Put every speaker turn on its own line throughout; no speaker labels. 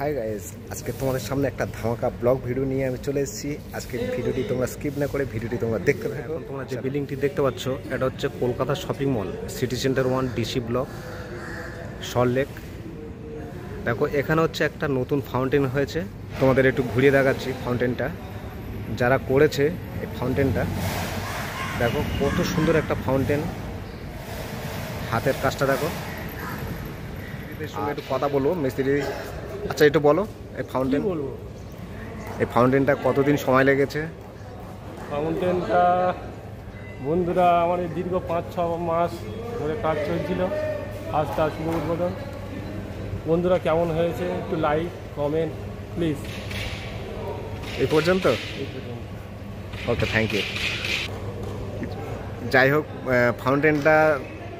Hi guys, আজকে তোমাদের সামনে একটা ধামাকা ব্লগ ভিডিও নিয়ে আমি চলে এসেছি। আজকে ভিডিওটি তোমরা স্কিপ না করে ভিডিওটি তোমরা দেখতে থাকো। এখন তোমরা যে বিল্ডিংটি দেখতে পাচ্ছ এটা হচ্ছে Kolkata shopping mall, city centre 1, DC block, Salt Lake. দেখো এখানে হচ্ছে একটা নতুন ফাউন্টেন হয়েছে, তোমাদের একটু ঘুরিয়ে দেখাচ্ছি ফাউন্টেনটা। যারা করেছে এই ফাউন্টেনটা দেখো কত সুন্দর একটা ফাউন্টেন, হাতের কাজটা দেখো। মিস্ত্রিদের সঙ্গে একটু কথা বলবো, মিস্ত্রি। আচ্ছা একটু বলো এই ফাউন্টেনটা কতদিন সময় লেগেছে?
ফাউন্টেনটা বন্ধুরা আমার দীর্ঘ 5-6 মাস ধরে কাজ চলছিল। আজটা শুভ উদ্বোধন। বন্ধুরা কেমন হয়েছে একটু লাইক কমেন্ট প্লিজ।
এই পর্যন্ত? ওকে, থ্যাংক ইউ। যাই হোক, ফাউন্টেনটা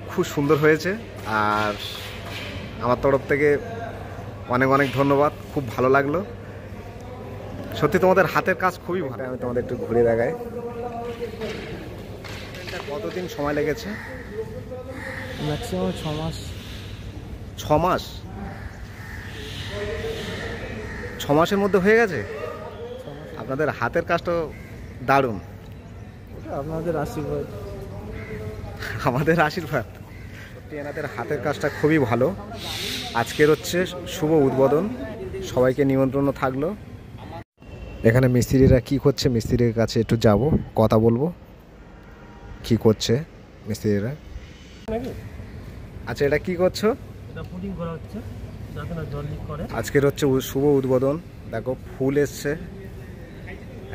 খুব সুন্দর হয়েছে আর আমার তরফ থেকে অনেক অনেক ধন্যবাদ। খুব ভালো লাগলো সত্যি, তোমাদের হাতের কাজ খুবই ভালো। আমি তোমাদের একটু ঘুরে দেখাই কতদিন সময় লেগেছে।
ম্যাক্সিমাম 6 মাস।
6 মাস? 6 মাসের মধ্যে হয়ে গেছে? আপনাদের হাতের কাজটা দারুণ।
আপনাদের আশীর্বাদ।
আমাদের আশীর্বাদ। সত্যি এনাদের হাতের কাজটা খুবই ভালো। আজকের হচ্ছে শুভ উদ্বোধন, সবাইকে নিমন্ত্রণ থাকলো। এখানে মিস্ত্রিরা কি করছে, মিস্ত্রির কাছে একটু যাব, কথা বলবো কি করছে মিস্ত্রিরা। আচ্ছা এটা কি করছো?
এটা পুডিং করা হচ্ছে যাতে না জল লিক করে।
আজকের হচ্ছে শুভ উদ্বোধন। দেখো ফুল এসছে,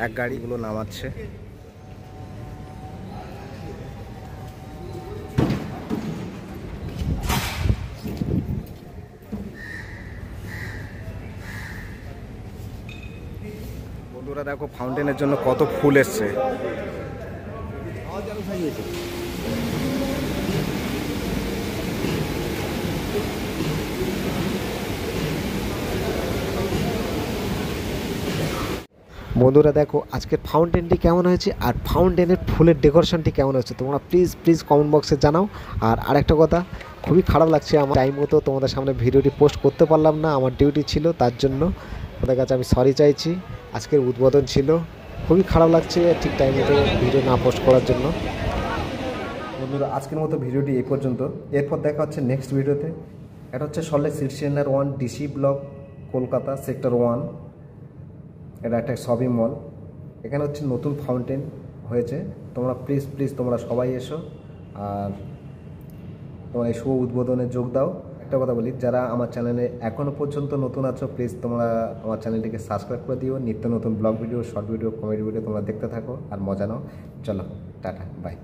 এক গাড়িগুলো নামাচ্ছে। বন্ধুরা দেখো ফাউন্টেনের জন্য কত ফুল এসছে। বন্ধুরা দেখো আজকের ফাউন্টেনটি কেমন হয়েছে আর ফাউন্টেনের ফুলের ডেকোরেশনটি কেমন হয়েছে তোমরা প্লিজ কমেন্ট বক্সে জানাও। আর আরেকটা কথা, খুবই খারাপ লাগছে, আমার টাইম মতো তোমাদের সামনে ভিডিওটি পোস্ট করতে পারলাম না, আমার ডিউটি ছিল, তার জন্য তোমাদের কাছে আমি সরি চাইছি। আজকের উদ্বোধন ছিল, খুবই খারাপ লাগছে ঠিক টাইম মতো ভিডিও না পোস্ট করার জন্য। বন্ধুরা আজকের মতো ভিডিওটি এই পর্যন্ত, এরপর দেখা হচ্ছে নেক্সট ভিডিওতে। এটা হচ্ছে Salt Lake city centre 1, DC block, Kolkata sector 1। এটা একটা শপিং মল। এখানে হচ্ছে নতুন ফাউন্টেন হয়েছে, তোমরা প্লিজ তোমরা সবাই এসো আর তোমরা এই শুভ উদ্বোধনে যোগ দাও। একটা কথা বলি, যারা আমার চ্যানেলে এখনও পর্যন্ত নতুন আছো প্লিজ তোমরা আমার চ্যানেলটিকে সাবস্ক্রাইব করে দিও। নিত্য নতুন blog video, short video, comedy video তোমরা দেখতে থাকো আর মজা নাও। চলো টাটা, বাই।